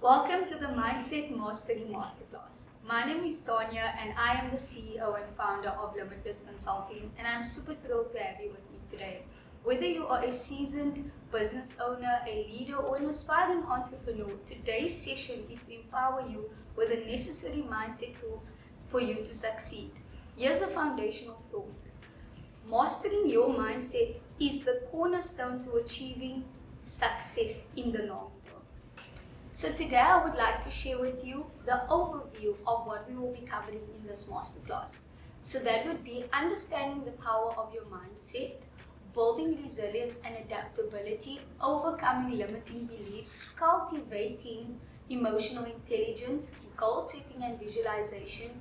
Welcome to the Mindset Mastery Masterclass. My name is Tanya and I am the CEO and founder of Limitless Consulting, and I'm super thrilled to have you with me today. Whether you are a seasoned business owner, a leader, or an aspiring entrepreneur, today's session is to empower you with the necessary mindset tools for you to succeed. Here's a foundational thought. Mastering your mindset is the cornerstone to achieving success in the long term. So today I would like to share with you the overview of what we will be covering in this masterclass. So that would be understanding the power of your mindset, building resilience and adaptability, overcoming limiting beliefs, cultivating emotional intelligence, goal setting and visualization.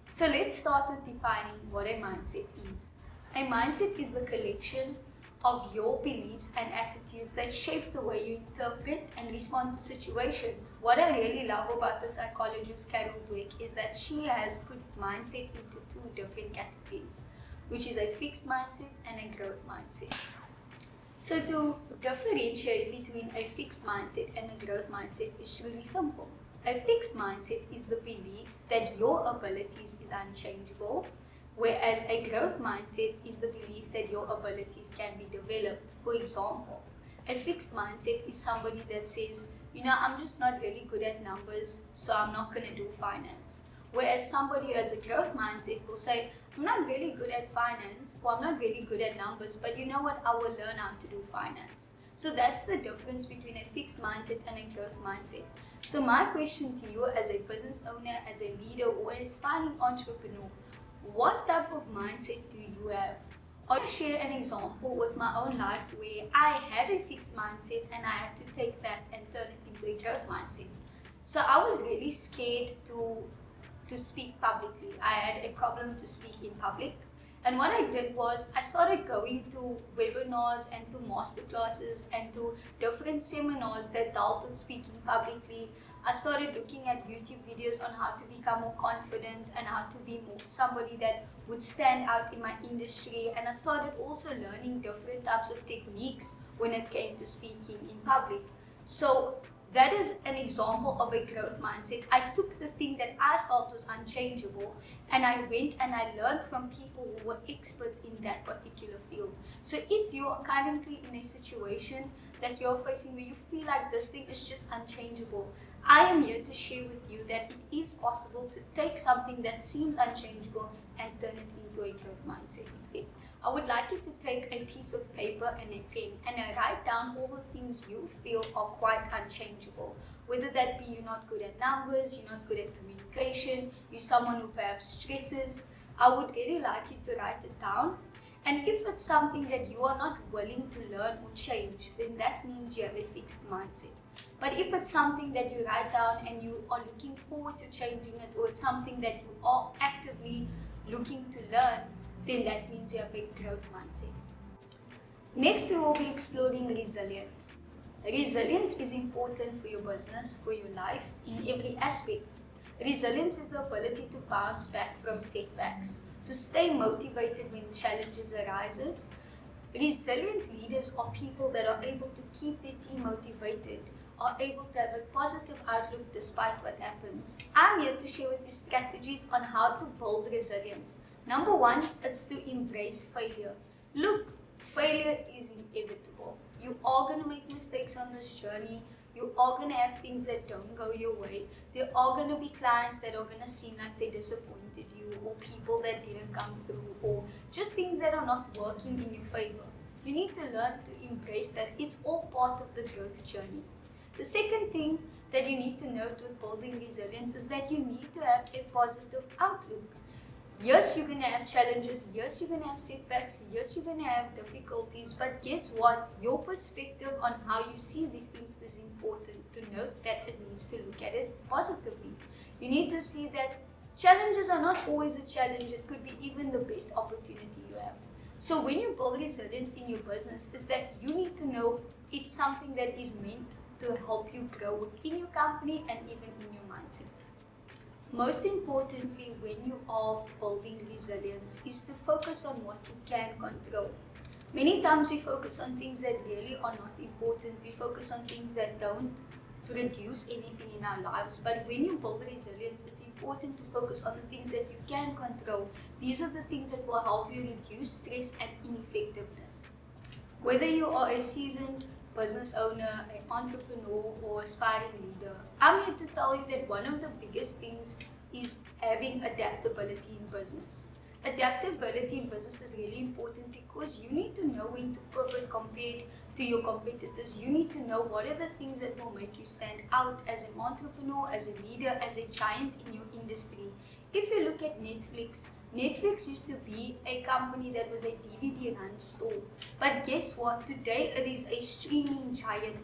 So let's start with defining what a mindset is. A mindset is the collection of your beliefs and attitudes that shape the way you interpret and respond to situations. What I really love about the psychologist Carol Dweck is that she has put mindset into two different categories, which is a fixed mindset and a growth mindset. So to differentiate between a fixed mindset and a growth mindset is really simple. A fixed mindset is the belief that your abilities is unchangeable, whereas a growth mindset is the belief that your abilities can be developed. For example, a fixed mindset is somebody that says, I'm just not really good at numbers, so I'm not going to do finance. Whereas somebody who has a growth mindset will say, I'm not really good at finance, or I'm not really good at numbers, but you know what, I will learn how to do finance. So that's the difference between a fixed mindset and a growth mindset. So my question to you as a business owner, as a leader, or an aspiring entrepreneur, what type of mindset do you have? I'll share an example with my own life where I had a fixed mindset and I had to take that and turn it into a growth mindset. So I was really scared to speak publicly. I had a problem to speak in public. And what I did was I started going to webinars and to masterclasses and to different seminars that dealt with speaking publicly. I started looking at YouTube videos on how to become more confident and how to be more somebody that would stand out in my industry. And I started also learning different types of techniques when it came to speaking in public. So that is an example of a growth mindset. I took the thing that I felt was unchangeable and I went and I learned from people who were experts in that particular field. So if you are currently in a situation that you're facing where you feel like this thing is just unchangeable, I am here to share with you that it is possible to take something that seems unchangeable and turn it into a growth mindset. I would like you to take a piece of paper and a pen and write down all the things you feel are quite unchangeable. Whether that be you're not good at numbers, you're not good at communication, you're someone who perhaps stresses. I would really like you to write it down. And if it's something that you are not willing to learn or change, then that means you have a fixed mindset. But if it's something that you write down and you are looking forward to changing it, or it's something that you are actively looking to learn, then that means you have a growth mindset. Next, we will be exploring resilience. Resilience is important for your business, for your life, in every aspect. Resilience is the ability to bounce back from setbacks, to stay motivated when challenges arises. Resilient leaders are people that are able to keep their team motivated, are able to have a positive outlook despite what happens. I'm here to share with you strategies on how to build resilience. Number one, it's to embrace failure. Look, failure is inevitable. You are going to make mistakes on this journey. You are going to have things that don't go your way. There are going to be clients that are going to seem like they disappointed you, or people that didn't come through, or just things that are not working in your favor. You need to learn to embrace that. It's all part of the growth journey. The second thing that you need to note with building resilience is that you need to have a positive outlook. Yes, you're going to have challenges. Yes, you're going to have setbacks. Yes, you're going to have difficulties. But guess what? Your perspective on how you see these things is important. To note that it needs to look at it positively. You need to see that challenges are not always a challenge. It could be even the best opportunity you have. So when you build resilience in your business, is that you need to know it's something that is meant to help you grow within your company and even in your mindset. Most importantly, when you are building resilience, is to focus on what you can control. Many times we focus on things that really are not important. We focus on things that don't reduce anything in our lives, but when you build resilience, it's important to focus on the things that you can control. These are the things that will help you reduce stress and ineffectiveness. Whether you are a seasoned business owner, an entrepreneur, or aspiring leader, I'm here to tell you that one of the biggest things is having adaptability in business. Adaptability in business is really important because you need to know when to pivot compared to your competitors. You need to know what are the things that will make you stand out as an entrepreneur, as a leader, as a giant in your industry. If you look at Netflix, Netflix used to be a company that was a DVD run store. But guess what? Today it is a streaming giant.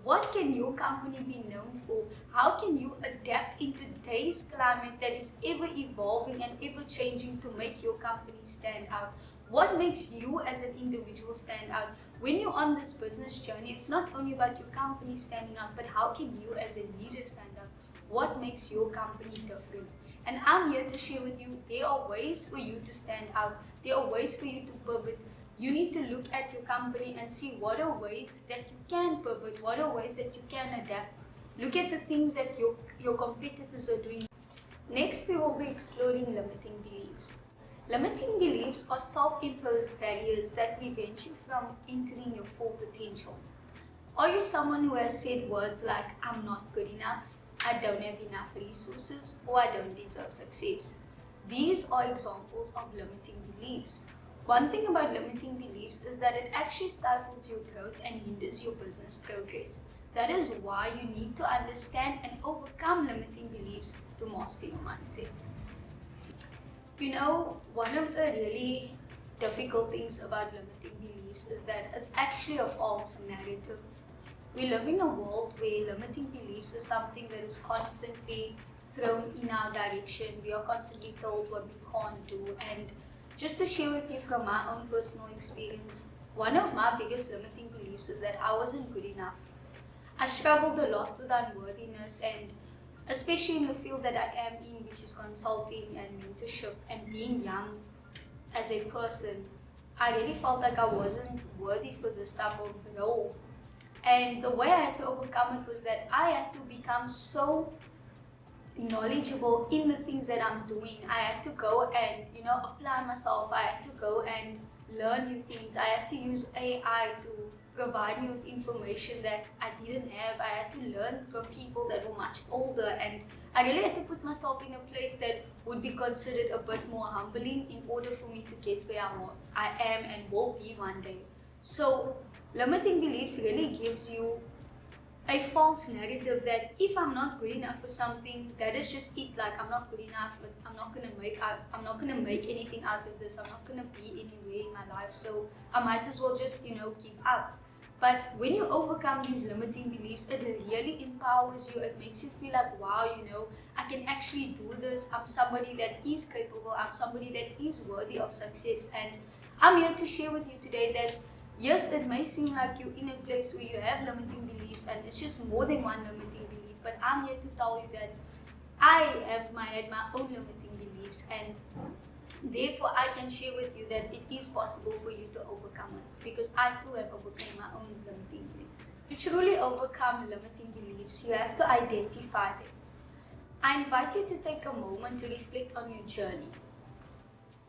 What can your company be known for? How can you adapt in today's climate that is ever evolving and ever changing to make your company stand out? What makes you as an individual stand out? When you're on this business journey, it's not only about your company standing out, but how can you as a leader stand out? What makes your company different? And I'm here to share with you, there are ways for you to stand out. There are ways for you to pivot. You need to look at your company and see what are ways that you can pivot, what are ways that you can adapt. Look at the things that your competitors are doing. Next, we will be exploring limiting beliefs. Limiting beliefs are self-imposed barriers that prevent you from entering your full potential. Are you someone who has said words like, I'm not good enough, I don't have enough resources, or I don't deserve success? These are examples of limiting beliefs. One thing about limiting beliefs is that it actually stifles your growth and hinders your business progress. That is why you need to understand and overcome limiting beliefs to master your mindset. You know, one of the really difficult things about limiting beliefs is that it's actually a false narrative. We live in a world where limiting beliefs is something that is constantly thrown in our direction. We are constantly told what we can't do. And just to share with you from my own personal experience, one of my biggest limiting beliefs is that I wasn't good enough. I struggled a lot with unworthiness, and especially in the field that I am in, which is consulting and mentorship and being young as a person, I really felt like I wasn't worthy for this type of role. And the way I had to overcome it was that I had to become so knowledgeable in the things that I'm doing. I had to go and, apply myself. I had to go and learn new things. I had to use AI to provide me with information that I didn't have. I had to learn from people that were much older, and I really had to put myself in a place that would be considered a bit more humbling in order for me to get where I am and will be one day. So limiting beliefs really gives you a false narrative that if I'm not good enough for something, that is just it. Like, I'm not good enough, but I'm not gonna make anything out of this. I'm not gonna be anywhere in my life, so I might as well just give up. But when you overcome these limiting beliefs, it really empowers you. It makes you feel like, wow, I can actually do this. I'm somebody that is capable. I'm somebody that is worthy of success. And I'm here to share with you today that yes, it may seem like you're in a place where you have limiting beliefs and it's just more than one limiting belief, but I'm here to tell you that I had my own limiting beliefs, and therefore I can share with you that it is possible for you to overcome it, because I too have overcome my own limiting beliefs. To truly overcome limiting beliefs, you have to identify them. I invite you to take a moment to reflect on your journey.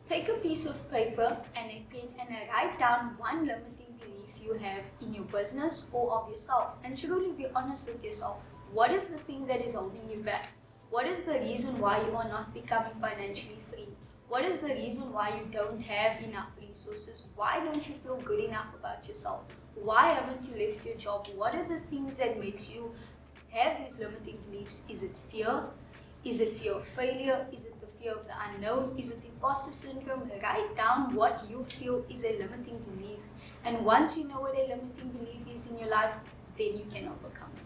Take a piece of paper and a pen and write down one limiting belief you have in your business or of yourself, and truly be honest with yourself. What is the thing that is holding you back? What is the reason why you are not becoming financially free? What is the reason why you don't have enough resources? Why don't you feel good enough about yourself? Why haven't you left your job? What are the things that makes you have these limiting beliefs? Is it fear? Is it fear of failure? Is it the fear of the unknown? Is it imposter syndrome? Write down what you feel is a limiting belief. And once you know what a limiting belief is in your life, then you can overcome it.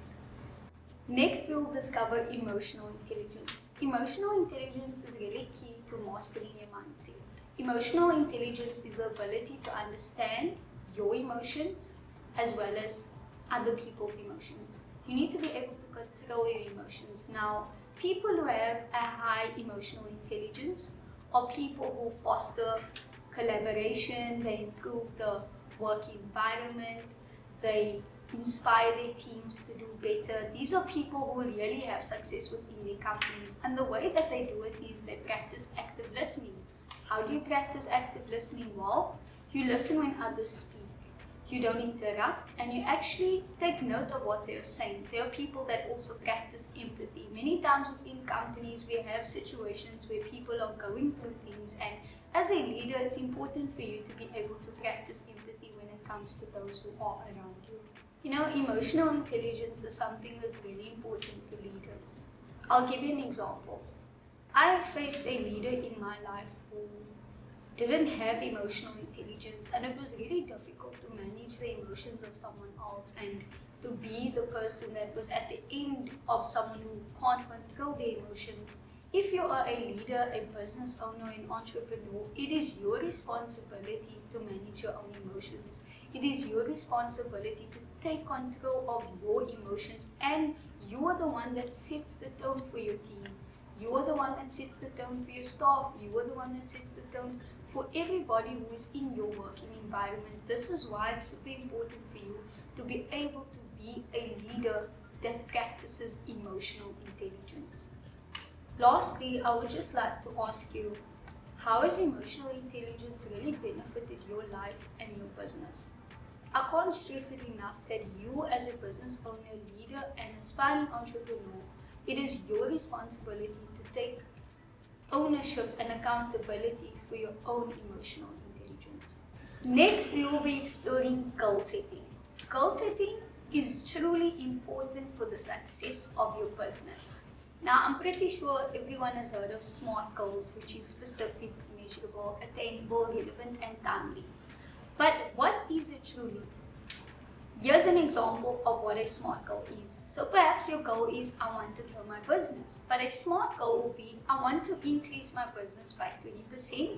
Next, we'll discover emotional intelligence. Emotional intelligence is really key to mastering your mindset. Emotional intelligence is the ability to understand your emotions as well as other people's emotions. You need to be able to control your emotions. Now, people who have a high emotional intelligence are people who foster collaboration, they improve the work environment, they inspire their teams to do better. These are people who really have success within their companies, and the way that they do it is they practice active listening. How do you practice active listening? Well, you listen when others speak. You don't interrupt, and you actually take note of what they're saying. There are people that also practice empathy. Many times within companies, we have situations where people are going through things, and as a leader, it's important for you to be able to practice empathy when it comes to those who are around you. You know, emotional intelligence is something that's really important for leaders. I'll give you an example. I faced a leader in my life who didn't have emotional intelligence, and it was really difficult to manage the emotions of someone else and to be the person that was at the end of someone who can't control their emotions. If you are a leader, a business owner, an entrepreneur, it is your responsibility to manage your own emotions. It is your responsibility to take control of your emotions, and you are the one that sets the tone for your team. You are the one that sets the tone for your staff. You are the one that sets the tone for everybody who is in your working environment. This is why it's super important for you to be able to be a leader that practices emotional intelligence. Lastly, I would just like to ask you, how has emotional intelligence really benefited your life and your business? I can't stress it enough that you as a business owner, leader, and aspiring entrepreneur, it is your responsibility to take ownership and accountability for your own emotional intelligence. Next, we will be exploring goal setting. Goal setting is truly important for the success of your business. Now, I'm pretty sure everyone has heard of SMART goals, which is specific, measurable, attainable, relevant, and timely. But what is it truly? Here's an example of what a SMART goal is. So perhaps your goal is, I want to grow my business. But a SMART goal will be, I want to increase my business by 20%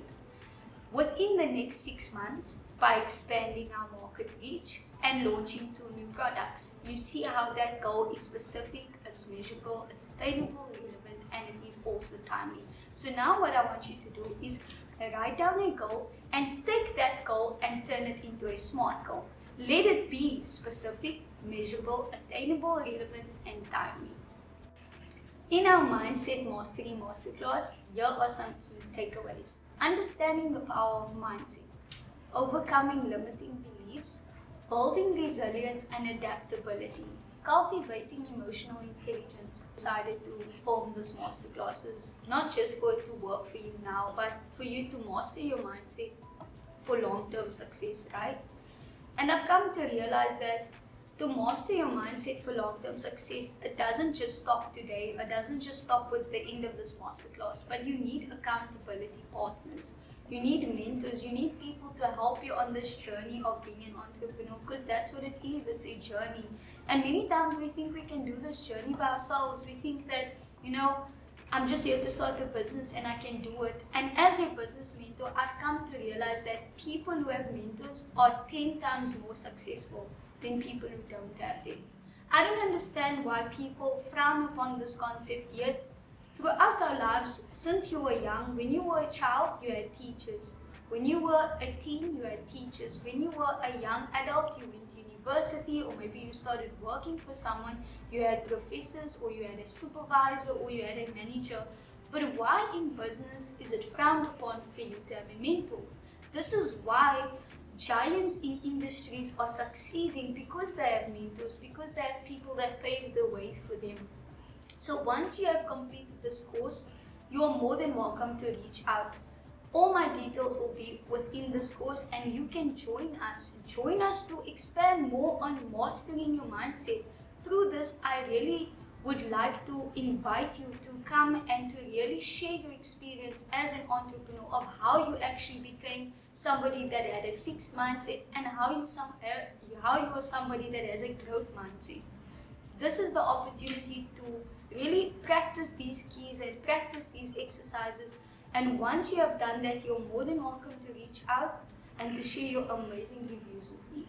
within the next 6 months by expanding our market reach and launching 2 new products. You see how that goal is specific, it's measurable, it's attainable, relevant, and it is also timely. So now what I want you to do is write down a goal and take that goal and turn it into a SMART goal. Let it be specific, measurable, attainable, relevant, and timely. In our Mindset Mastery Masterclass, here are some key takeaways. Understanding the power of mindset, overcoming limiting beliefs, building resilience and adaptability, cultivating emotional intelligence. Decided to form this masterclasses, not just for it to work for you now, but for you to master your mindset for long-term success, right? And I've come to realize that to master your mindset for long-term success, it doesn't just stop today, it doesn't just stop with the end of this masterclass, but you need accountability partners. You need mentors, you need people to help you on this journey of being an entrepreneur, because that's what it is, it's a journey. And many times we think we can do this journey by ourselves. We think that, I'm just here to start a business and I can do it. And as a business mentor, I've come to realize that people who have mentors are 10 times more successful than people who don't have them. I don't understand why people frown upon this concept yet. Throughout our lives, since you were young, when you were a child, you had teachers. When you were a teen, you had teachers. When you were a young adult, you went to university, or maybe you started working for someone, you had professors, or you had a supervisor, or you had a manager. But why in business is it frowned upon for you to have a mentor? This is why giants in industries are succeeding, because they have mentors, because they have people that pave the way for them. So once you have completed this course, you are more than welcome to reach out. All my details will be within this course, and you can join us. Join us to expand more on mastering your mindset. Through this, I really would like to invite you to come and to really share your experience as an entrepreneur of how you actually became somebody that had a fixed mindset, and how you are somebody that has a growth mindset. This is the opportunity to really practice these keys and practice these exercises. And once you have done that, you're more than welcome to reach out and to share your amazing reviews with me.